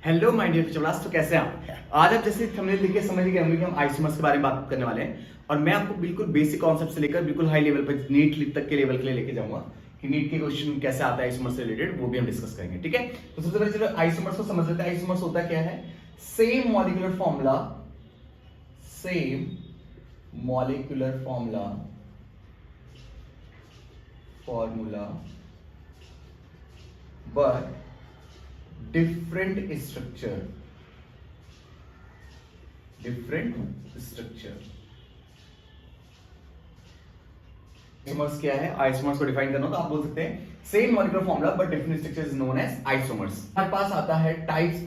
Hello my dear future तो कैसे हैं आप। आज आप जैसे थंबनेल देख के समझ गए होंगे कि हम आइसोमर्स के बारे में बात करने वाले हैं और मैं आपको बिल्कुल बेसिक कॉन्सेप्ट से लेकर बिल्कुल हाई लेवल पर नीट तक के लेवल के लिए लेके जाऊंगा कि नीट के क्वेश्चन कैसे आता है आइसोमर्स से रिलेटेड, वो भी हम डिस्कस करेंगे। ठीक है, तो सबसे पहले चलो आइसोमर्स को समझ लेते हैं। आइसोमर्स होता क्या है? Same molecular formula but different structure isomers क्या है? आइसोमर्स को डिफाइन करना तो आप बोल सकते हैं same molecular formula but different structure is known as isomers. हमारे पास आता है टाइप्स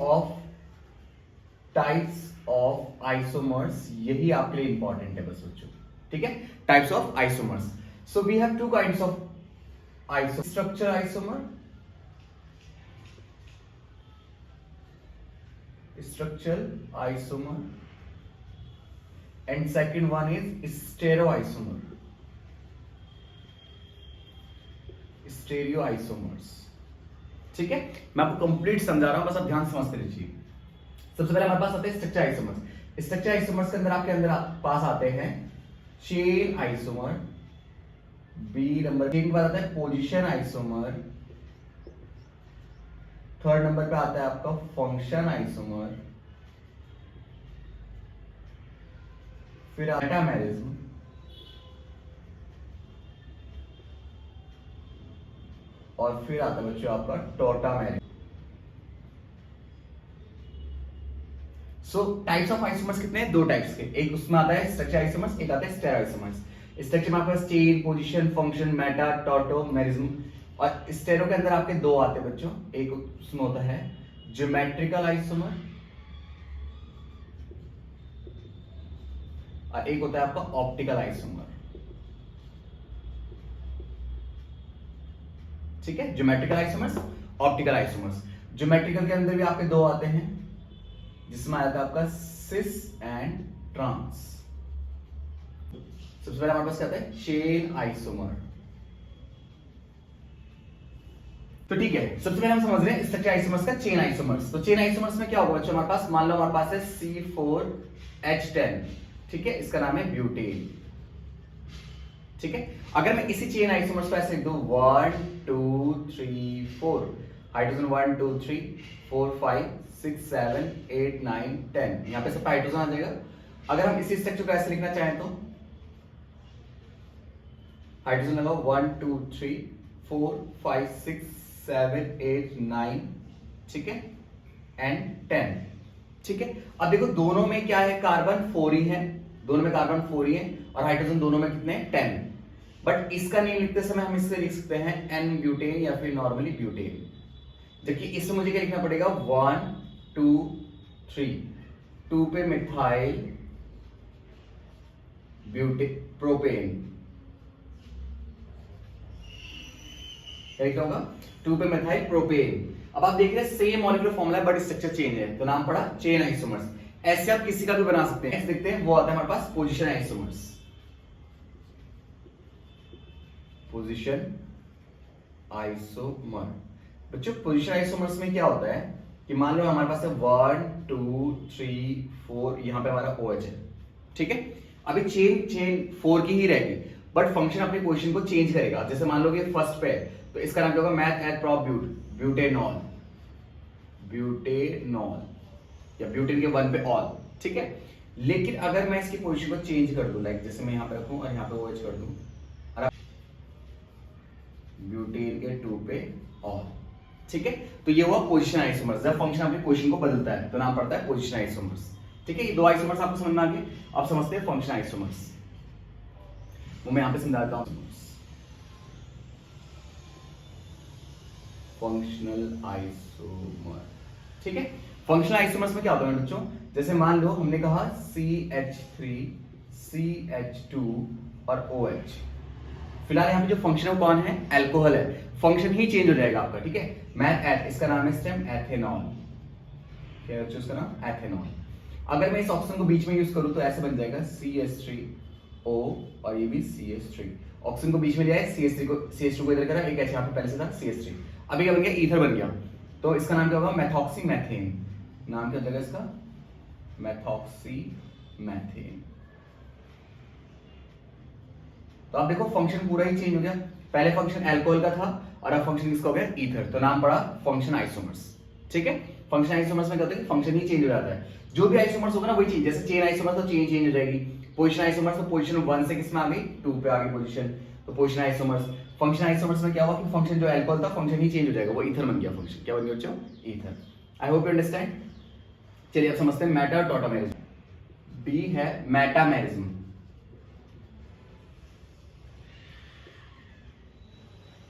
ऑफ आइसोमर्स, यही आपके लिए इंपॉर्टेंट है बस बच्चों। ठीक है, types of isomers. So we have two kinds of structure isomer, structural isomer, and second one is stereoisomers। ठीक है, मैं आपको कंप्लीट समझा रहा हूं, बस आप ध्यान समझते रहिए। सबसे पहले हमारे पास आते हैं स्ट्रक्चर आइसोमर्स। स्ट्रक्चर आइसोमर्स के अंदर पास आते हैं chain isomer, B number chain के बाद आता है पोजीशन आइसोमर, थर्ड नंबर पे आता है आपका फंक्शन आइसोमर, फिर मेटामेरिज्म, और फिर आता है बच्चों आपका टोटामेरिज्म। सो टाइप्स ऑफ आइसोमर्स कितने हैं? दो टाइप्स के। एक उसमें आता है स्ट्रक्चर आइसोमर्स, एक आता है स्टेरो आइसोमर्स। स्ट्रक्चर में आपके पास chain, position, function, meta, tautomerism, और स्टेरो के अंदर आपके दो आते हैं बच्चों। एक उसमें होता है ज्योमेट्रिकल आइसोमर और एक होता है आपका ऑप्टिकल आइसोमर। ठीक है, geometrical isomers, optical isomers. Geometrical के अंदर भी आपके दो आते हैं, जिसमें आता है आपका सिस एंड ट्रांस। सबसे पहले हमारे पास क्या आता है? Chain isomer. तो ठीक है, सबसे पहले हम समझ रहे हैं स्ट्रक्चर आइसोमर्स का चेन आइसोमर्स। तो चेन आइसोमर्स में क्या होगा बच्चों? हमारे पास मान लो हमारे पास है C4H10, ठीक है, इसका नाम है ब्यूटेन। ठीक है, अगर मैं इसी चेन आइसोमर्स को ऐसे लिख दूं 1 2 3 4, हाइड्रोजन 1 2 3 4 5 6 7 8 9 10, यहां पे सब हाइड्रोजन आ जाएगा। अगर हम इसी स्ट्रक्चर को ऐसे लिखना चाहें तो हाइड्रोजन लगाओ 1 2 3 4 5 6 7 8 9, ठीक है, एंड 10। ठीक है, अब देखो दोनों में क्या है? कार्बन 4 ही है, दोनों में कार्बन 4 ही है, और हाइड्रोजन दोनों में कितने हैं? 10। बट इसका नेम लिखते समय हम इससे लिख सकते हैं एन ब्यूटेन या फिर नॉर्मली ब्यूटेन। जबकि इसमें मुझे क्या लिखना पड़ेगा? 1 2 3, 2 पे मिथाइल प्रोपेन, क्या लिखा होगा? 2 पे मिथाइल प्रोपेन। अब आप देख रहे हैं सेम मॉलिक्यूलर फॉर्मूला है बट स्ट्रक्चर चेंज है, तो नाम पड़ा चेन आइसोमर्स। ऐसे आप किसी का भी बना सकते हैं। ऐसे देखते हैं, वो आता है हमारे पास पोजीशन आइसोमर्स। पोजीशन आइसोमर बच्चों, पोजीशन आइसोमर्स में क्या होता है कि मान लो हमारे पास है 1 2 3 4, यहां पे हमारा OH है। ठीक है, अभी चेन 4 की ही रहेगी, बट फंक्शन अपनी पोजीशन को चेंज करेगा। जैसे मान लो कि फर्स्ट पे है तो इसका नाम क्या होगा? मैथ एट प्रोप ब्यूटेनॉल या ब्यूटेन के 1 पे ऑल। ठीक है, लेकिन अगर मैं इसकी पोजीशन को चेंज कर दूं, लाइक जैसे मैं यहां पे रखूं और यहां पे OH कर दूं, ब्यूटेन के 2 पे ऑल। ठीक है, तो ये हुआ पोजीशन आइसोमर्स। जब फंक्शन अपनी पोजीशन को बदलता है तो नाम पड़ता है पोजीशन आइसोमर्स। ठीक है, ये दो आइसोमर्स आपको समझ में आ गए। अब समझते हैं फंक्शन आइसोमर्स, वो मैं यहां पे समझाता हूं। फंक्शनल आइसोमर, ठीक है, फंक्शनल आइसोमर्स में क्या होता है बच्चों? जैसे मान लो हमने कहा CH3 CH2 और OH। फिलहाल यहाँ पे जो फंक्शन है कौन है? अल्कोहल है, फंक्शन ही चेंज हो जाएगा आपका। ठीक है, मैथ एथ, इसका नाम है स्टेम एथेनॉल। क्या है उसका नाम? एथेनॉल। अगर मैं इस ऑप्शन को बीच में यूज करूं तो ऐसे बन जाएगा CH3O और ये भी CH3। ऑक्सीजन को बीच में लिया है, CH2 को इधर करा, एक H यहाँ पे पहले से था CH3। अभी क्या बन गया? ईथर बन गया, तो इसका नाम क्या होगा? Methoxy methane. नाम क्या हो जाएगा इसका, मेथॉक्सी मैथेन। तो आप देखो फंक्शन पूरा ही चेंज हो गया, पहले फंक्शन अल्कोहल का था और अब फंक्शन किसका हो गया, ईथर, तो नाम पड़ा फंक्शन आइसोमर्स। ठीक है, फंक्शन आइसोमर्स में क्या होता है, फंक्शन ही चेंज हो जाता है, जो भी आइसोमर्स होगा ना वही चेंज, जैसे चेन आइसोमर्स तो चेन चेंज हो जाएगी, पोजीशन आइसोमर्स तो पोजीशन 1 से किस में आ गई, 2 पे आ गई पोजीशन, तो पोजीशन आइसोमर्स। फंक्शन आइसोमर्स में क्या हुआ कि फंक्शन जो अल्कोहल था फंक्शन ही चेंज हो जाएगा, वो ईथर बन गया फंक्शन, क्या बन गया बच्चों, ether. I hope you understand. चलिए अब समझते हैं मेटा और टॉटामेरिज्म। बी है मेटामेरिज्म।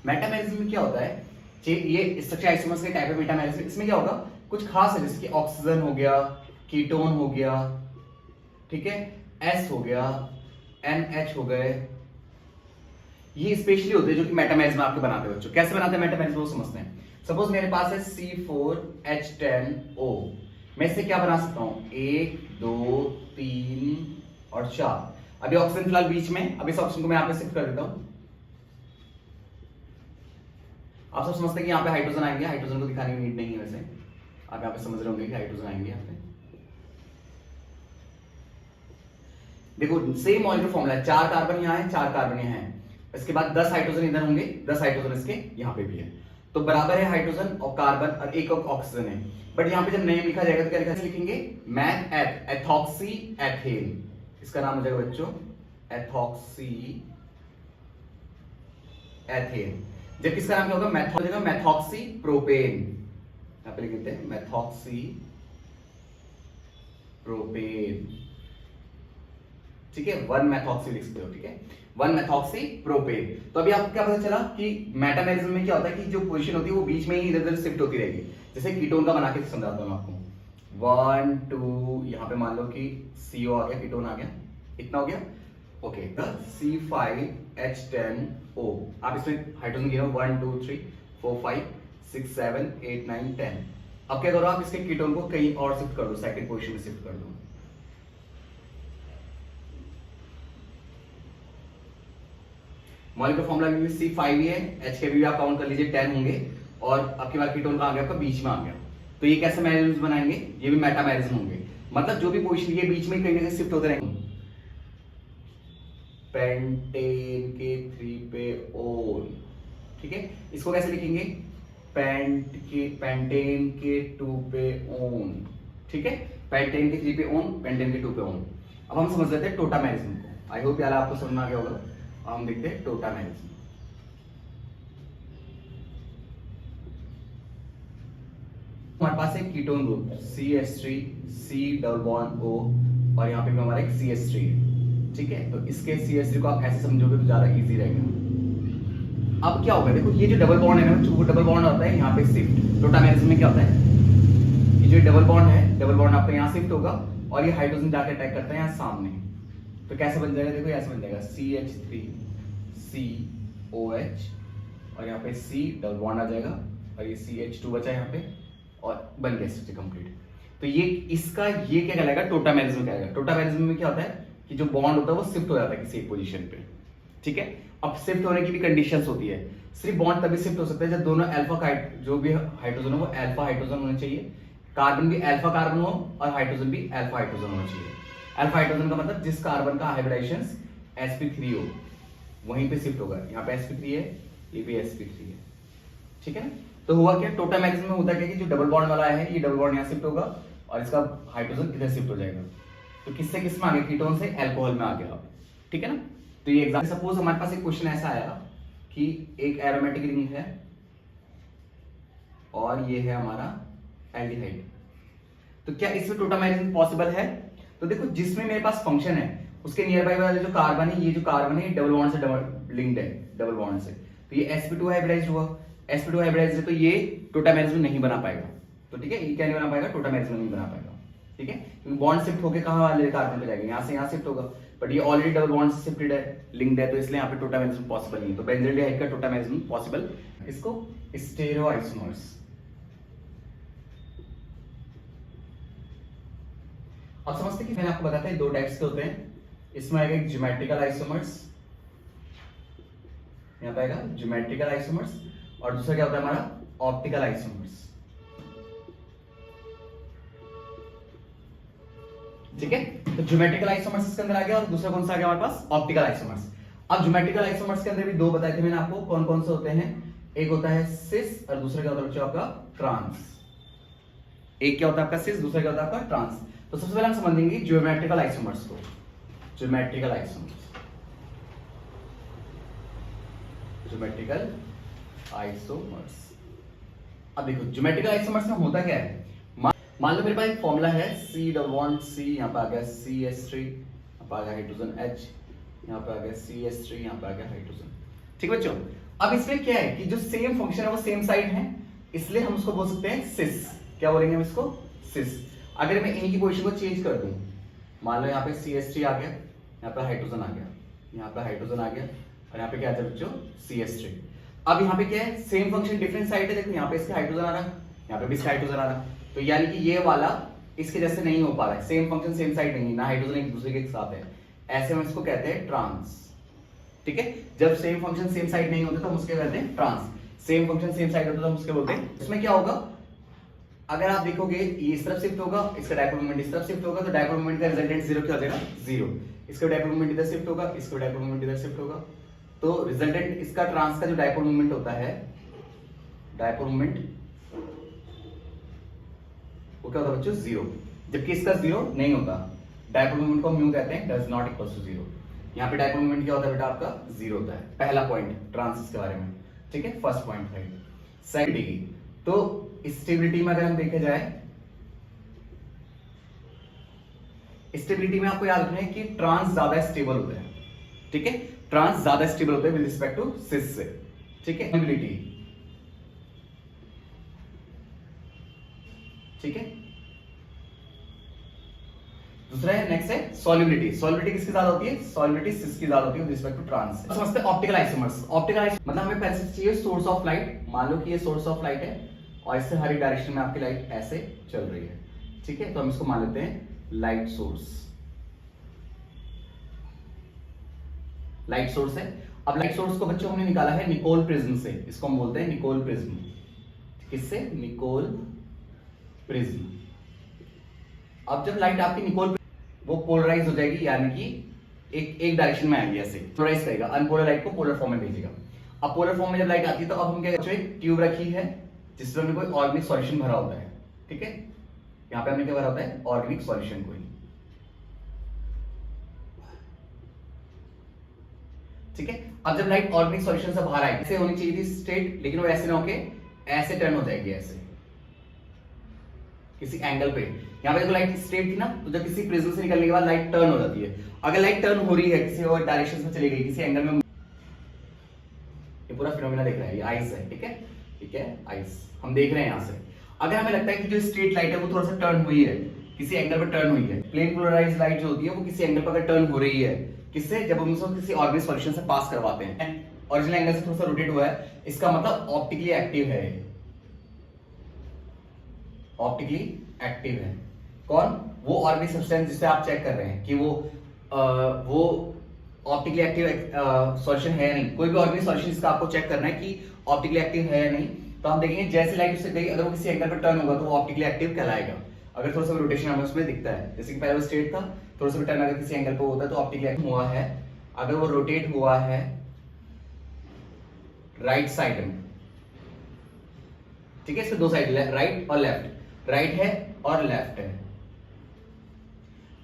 मेटामेरिज्म में क्या होता है, ये स्ट्रक्चर आइसोमर्स के टाइप है मेटामेरिज्म। इसमें क्या होगा, कुछ खास है, जैसे कि ऑक्सीजन हो गया, कीटोन हो गया, ठीक है, एस हो गया, NH हो गए, ये स्पेशली होते हैं जो कि मेटामेरिज्म आपके बनाते हैं बच्चों। कैसे बनाते हैं मेटामेरिज्म वो समझते हैं। सपोज मेरे पास है C4H10O, मैं इससे क्या बना सकता हूं, 1 2 3 और 4। अभी ऑक्सीजन फिलहाल बीच में, अब इस ऑप्शन को मैं यहां पे शिफ्ट कर देता हूं। आप सब समझते हैं कि यहाँ पे हाइड्रोजन आएंगे, हाइड्रोजन को दिखाने की नीड नहीं है, वैसे आप यहाँ पे समझ रहे होंगे कि हाइड्रोजन आएंगे यहाँ पे। देखो सेम मॉलिक्यूलर फॉर्मूला है, 4 कार्बन यहाँ है, 4 कार्बन यहाँ है, इसके बाद 10 हाइड्रोजन इधर होंगे, 10 हाइड्रोजन इसके यहाँ पे भी है, तो बराबर है हाइड्रोजन और कार्बन और एक ऑक्सीजन है। बट यहाँ पे जब नेम लिखा जाएगा तो क्या लिखेंगे, मैथ एथॉक्सी एथेन, इसका नाम हो जाएगा बच्चों एथॉक्सी एथेन। जब किसका नाम क्या होगा, मेथॉल जगह मेथॉक्सी प्रोपेन, यहां पे लिख देते हैं मेथॉक्सी प्रोपेन। ठीक है, 1 मेथॉक्सी लिख सकते हो, ठीक है, 1 मेथॉक्सी प्रोपेन। तो अभी आपको क्या पता चला कि मेटामेरिज्म में क्या होता है कि जो पोजीशन होती है वो बीच में ही इधर उधर शिफ्ट होती रहेगी। जैसे कीटोन का बना के समझाता हूं आपको, 1 2, यहां पे मान लो कि CO आ गया, कीटोन आ गया, इतना हो गया, ओके, C5H10O। आप इसमें हाइड्रोजन गिनो 1 2 3 4 5 6 7 8 9 10। अब क्या करो, आप इसके कीटोन को कहीं और शिफ्ट कर दो, सेकंड पोजीशन में शिफ्ट कर दो। मॉलिक्यूलर फॉर्मूला में C5 ही है, H के भी आप काउंट कर लीजिए 10 होंगे, और आपके बाद कीटोन का आ गया आपका बीच में आ गया, तो ये कैसे मैरिज्म बनाएंगे, ये भी मेटामेरिज्म होंगे, मतलब जो भी पोजीशन ये बीच में कहीं ना कहीं शिफ्ट होते रहेंगे। पेंटेन के 3 पे ओन, ठीक है, इसको कैसे लिखेंगे, पेंटेन के 2 पे ओन, ठीक है, पेंटेन के 3 पे ओन, पेंटेन के 2 पे ओन। अब हम समझ लेते हैं टोटामेरिज्म को। आई होप यार आपको समझ में आ गया होगा। हम देखते हैं टोटामेरिज्म। हमारे पास एक ketone group CH3 C double bond O, और यहाँ पे भी हमारा एक CH3 है, ठीक है, तो इसके CH3 को आप ऐसे समझोगे तो ज्यादा इजी रहेगा। अब क्या होगा, देखो ये जो डबल बॉन्ड है ना, वो डबल बॉन्ड होता है यहाँ पे शिफ्ट। टोटामेरिज्म में क्या होता है, ये जो डबल बॉन्ड है, डबल बॉन्ड आपका यहाँ शिफ्ट होगा और ये हाइड्रोजन जाके अटैक करता है यहाँ सामने, तो कैसे बन जाएगा, देखो ऐसे बन जाएगा CH3 COH, और यहाँ पे C डबल बॉन्ड आ जाएगा, और ये CH2 बचा यहाँ पे, और बन गया स्ट्रक्चर कंप्लीट। तो ये इसका ये क्या कहलाएगा, टोटामेरिज्म कहलाएगा। टोटामेरिज्म में क्या होता है कि जो बॉन्ड होता है वो शिफ्ट हो जाता है किसी एक पोजीशन पे, ठीक है। अब शिफ्ट होने की भी कंडीशंस होती है, सिर्फ बॉन्ड तभी शिफ्ट हो सकता है जब दोनों अल्फा, जो भी हाइड्रोजन हो वो अल्फा हाइड्रोजन होना चाहिए, कार्बन भी अल्फा कार्बन हो और हाइड्रोजन भी अल्फा हाइड्रोजन होना चाहिए। अल्फा हाइड्रोजन का मतलब जिस कार्बन का हाइब्रिडाइजेशन sp3 हो वहीं पे शिफ्ट होगा, यहाँ पे sp3 है, ये भी sp3 है, ठीक है ना। तो हुआ क्या, टोटामेरिज्म में होता क्या कि जो डबल बॉन्ड वाला है ये डबल बॉन्ड यहाँ शिफ्ट होगा और इसका हाइड्रोजन इधर शिफ्ट हो जाएगा, तो किससे किस में आ गया, कीटोन से अल्कोहल में आ गया, ठीक है ना। तो ये एग्जांपल, सपोज हमारे पास एक क्वेश्चन ऐसा आया कि एक एरोमेटिक रिंग है और ये है हमारा एल्डिहाइड, तो क्या इसमें टोटामेरिज्म पॉसिबल है। तो देखो जिसमें मेरे पास फंक्शन है उसके नियर बाय वाले जो कार्बन है, ये जो कार्बन है ये डबल बॉन्ड से डबल लिंक्ड है, डबल बॉन्ड से, तो ये sp2 हाइब्रिडाइज्ड हुआ, sp2 हाइब्रिडाइज्ड है तो ये टोटामेरिज्म नहीं बना पाएगा, तो ठीक है, ये क्या नहीं बना पाएगा, टोटामेरिज्म नहीं बना पाएगा, ठीक है, क्योंकि बॉन्ड शिफ्ट होके कहां वाले कार्बन पे जाएगा, यहां से यहां शिफ्ट होगा, बट ये ऑलरेडी डबल बॉन्ड से शिफ्टेड है, लिंक्ड है, तो इसलिए यहाँ पे टोटामेरिज्म पॉसिबल नहीं है। तो बेंजील्डिहाइड का टोटामेरिज्म पॉसिबल, इसको स्टेरोआइसोमर्स। अब समझते कि मैंने आपको बताया था दो टाइप्स के होते हैं, इसमें आएगा एक ज्योमेट्रिकल आइसोमर्स, यहाँ पे आएगा ज्योमेट्रिकल आइसोमर्स, और दूसरा क्या होता है हमारा ऑप्टिकल आइसोमर्स। ठीक है, तो ज्योमेट्रिकल आइसोमर्स इसके अंदर आ गया और दूसरा कौन सा आ गया हमारे पास, ऑप्टिकल आइसोमर्स। अब ज्योमेट्रिकल आइसोमर्स के अंदर भी दो बताए थे मैंने आपको, कौन कौन से होते हैं, एक होता है सिस और दूसरा क्या होता है बच्चों आपका ट्रांस। एक क्या होता है आपका सिस, दूसरा क्या होता है आपका ट्रांस। तो सबसे पहले हम समझेंगे ज्योमेट्रिकल आइसोमर्स को। Geometrical isomers, geometrical isomers. अब देखो ज्योमेट्रिकल आइसोमर्स में होता क्या है, मान लो मेरे पास एक फॉर्मूला है C, यहाँ पे आ गया CH3, यहाँ पे आ गया हाइड्रोजन H, यहाँ पे आ गया CH3, यहाँ पे आ गया हाइड्रोजन। ठीक बच्चों, अब इसमें क्या है कि जो सेम फंक्शन है वो सेम साइड है, इसलिए हम उसको बोल सकते हैं सिस। क्या बोलेंगे हम इसको, सिस। अगर मैं इनकी पोजीशन को चेंज कर दूं, मान लो यहाँ पे CH3 आ गया, यहाँ पे हाइड्रोजन आ गया, यहाँ पे हाइड्रोजन आ गया और यहाँ पे क्या आ जाए बच्चों, CH3। अब यहाँ पे क्या है, सेम फंक्शन डिफरेंट साइड है, देखो यहाँ पे इसका हाइड्रोजन आ रहा है, यहाँ पे भी इसका हाइड्रोजन आ रहा है, तो यानी कि ये वाला इसके जैसे नहीं हो पा रहा है, सेम फंक्शन सेम साइड नहीं, ना हाइड्रोजन एक दूसरे के साथ है, ऐसे हम इसको कहते हैं ट्रांस। ठीक है, जब सेम फंक्शन सेम साइड नहीं होते तो हम उसके कहते हैं trans, same function same side होता तो हम उसके बोलते हैं। इसमें क्या होगा, अगर आप देखोगे ये इस तरफ शिफ्ट होगा, इसका डायपोल मोमेंट इस तरफ शिफ्ट होगा, तो डायपोल मोमेंट का रिजल्टेंट जीरो क्या हो जाएगा, जीरो। इसका डायपोल मोमेंट इधर शिफ्ट होगा, इसका डायपोल मोमेंट इधर शिफ्ट होगा, तो रिजल्टेंट इसका ट्रांस का जो डायपोल मोमेंट होता है, डायपोल मोमेंट वो क्या होता है बच्चों, जीरो। जबकि इसका जीरो नहीं होता, डायपोल मोमेंट को हम यूं कहते हैं, does not equal to zero. यहाँ पे डायपोल मोमेंट क्या होता है बेटा आपका, जीरो होता है। पहला पॉइंट ट्रांसिस के बारे में, ठीक है, फर्स्ट पॉइंट है। स्टेबिलिटी, तो स्टेबिलिटी में अगर हम देखे जाए, स्टेबिलिटी में आपको याद रखना है कि ट्रांस ज्यादा स्टेबल होता है। ठीक है, ट्रांस ज्यादा स्टेबल होता है विद रिस्पेक्ट टू सिस से। ठीक है, स्टेबिलिटी, ठीक है। दूसरा है, नेक्स्ट है सॉल्युबिलिटी। सॉल्युबिलिटी किसकी ज्यादा होती है, सॉल्युबिलिटी सिस की ज्यादा होती है विद रिस्पेक्ट टू ट्रांस। समझते हैं ऑप्टिकल आइसोमर्स। ऑप्टिकल आइसोमर्स मतलब हमें पहले से चाहिए सोर्स ऑफ लाइट। मान लो कि ये सोर्स ऑफ लाइट है और इससे हर एक डायरेक्शन में आपकी लाइट ऐसे चल रही है। ठीक है, तो हम इसको मान लेते हैं लाइट सोर्स। लाइट सोर्स है। अब लाइट सोर्स को बच्चों हमने निकाला है निकोल प्रिज्म से, इसको हम बोलते हैं निकोल प्रिज्म। किससे, निकोल प्रिज्म। अब जब लाइट आपकी निकोल, वो पोलराइज हो जाएगी, यानी कि एक डायरेक्शन में आएगी, ऐसे पोलराइज करेगा, अनपोलर लाइट को पोलर फॉर्म में भेजेगा। अब पोलर फॉर्म में जब लाइट आती है तो अब हम क्या करते हैं, ट्यूब रखी है जिसमें हमने कोई ऑर्गेनिक सॉल्यूशन भरा होता है। ठीक है, यहाँ पे हमने क्या भरा होता है, ऑर्गेनिक सॉल्यूशन कोई। ठीक है, अब जब लाइट ऑर्गेनिक सॉल्यूशन से बाहर आएगी, ऐसे होनी चाहिए थी स्ट्रेट, लेकिन वो ऐसे ना होके ऐसे टर्न हो जाएगी, ऐसे किसी एंगल पे। यहाँ पे देखो लाइट स्ट्रेट थी ना, तो जब किसी प्रिज्म से निकलने के बाद लाइट टर्न हो जाती है। अगर लाइट टर्न हो रही है, किसी और डायरेक्शन में चली गई, किसी एंगल में, ये पूरा फिनोमेना देख रहा है, ये आइस है। ठीक है, ठीक है, आइस हम देख रहे हैं यहाँ से। अगर हमें लगता है कि जो स्ट्रेट लाइट है वो थोड़ा सा टर्न हुई है, किसी एंगल पर टर्न हुई है, प्लेन पोलराइज्ड लाइट जो होती है वो किसी एंगल पर अगर टर्न हो रही है, किससे, जब हम उसको किसी ऑर्गेनिक सॉल्यूशन से पास करवाते हैं, ओरिजिनल एंगल से थोड़ा सा रोटेट हुआ है, इसका मतलब ऑप्टिकली एक्टिव है। ऑप्टिकली एक्टिव है कौन, वो ऑर्गेनिक सब्सटेंस जिसे आप चेक कर रहे हैं कि वो ऑप्टिकली एक्टिव सॉल्यूशन है या नहीं। कोई भी ऑर्गेनिक सॉल्यूशन इसका आपको चेक करना है कि ऑप्टिकली एक्टिव है या नहीं, तो हम देखेंगे जैसे लाइट उससे गई, अगर वो किसी एंगल पर टर्न होगा तो वो ऑप्टिकली एक्टिव कहलाएगा। अगर थोड़ा सा रोटेशन हमें उसमें दिखता है, जैसे कि पहले वो स्ट्रेट था, थोड़ा सा टर्न अगर किसी एंगल पर होता है तो ऑप्टिकली एक्टिव हुआ है। अगर वो रोटेट हुआ है राइट साइड में, ठीक है, इसमें दो साइड, राइट और लेफ्ट, राइट है और लेफ्ट है।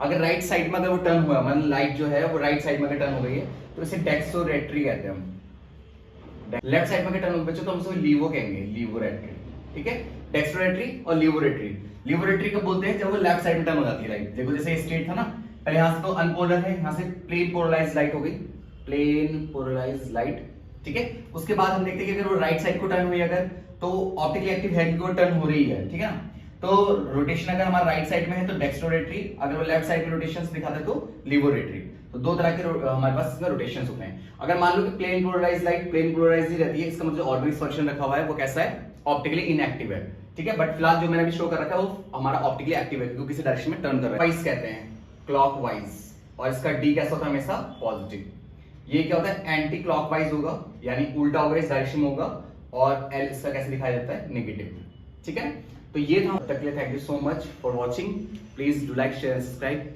अगर राइट साइड में अगर वो टर्न हुआ, मतलब लाइट जो है वो राइट साइड में अगर टर्न हो गई है, तो इसे डेक्सोरेट्री कहते हैं हम। लेफ्ट साइड में अगर टर्न हो गई तो हम उसको लीवो कहेंगे, लीवोरेट्री। ठीक है, डेक्सोरेट्री और लीवोरेट्री। लीवोरेट्री कब बोलते हैं, जब वो लेफ्ट साइड में टर्न हो जाती है लाइट। देखो जैसे स्ट्रेट था ना, पहले यहां से तो अनपोलर है, यहां से प्लेन पोलराइज्ड लाइट हो गई, प्लेन पोलराइज्ड लाइट। ठीक है, उसके बाद हम देखते हैं कि अगर वो राइट साइड को टर्न हुई अगर, तो ऑप्टिकली एक्टिव है क्योंकि वो टर्न हो रही है। ठीक है ना, तो रोटेशन अगर हमारा राइट साइड में है तो डेक्सट्रोरेटरी, अगर वो लेफ्ट साइड के रोटेशंस दिखाता है तो लीवोरेटरी। तो दो तरह के हमारे पास इसमें रोटेशंस होते हैं। अगर मान लो कि plane polarized light plane polarized ही रहती है, इसका मतलब ऑर्गेनिक सॉल्यूशन रखा हुआ है वो कैसा है, ऑप्टिकली इनएक्टिव है। ठीक है, बट फिलहाल जो मैंने अभी शो कर रखा है वो हमारा ऑप्टिकली एक्टिव है क्योंकि किसी डायरेक्शन में टर्न कर रहा है। वाइज कहते हैं, क्लॉकवाइज, और इसका डी कैसा होता है, हमेशा पॉजिटिव। ये क्या होता है, एंटी क्लॉकवाइज होगा, यानी उल्टा होगा, इस डायरेक्शन में होगा, और एल इसका कैसे दिखाई देता है, नेगेटिव। ठीक है, तो ये था, तक के लिए thank you so much for watching, please do like share and subscribe.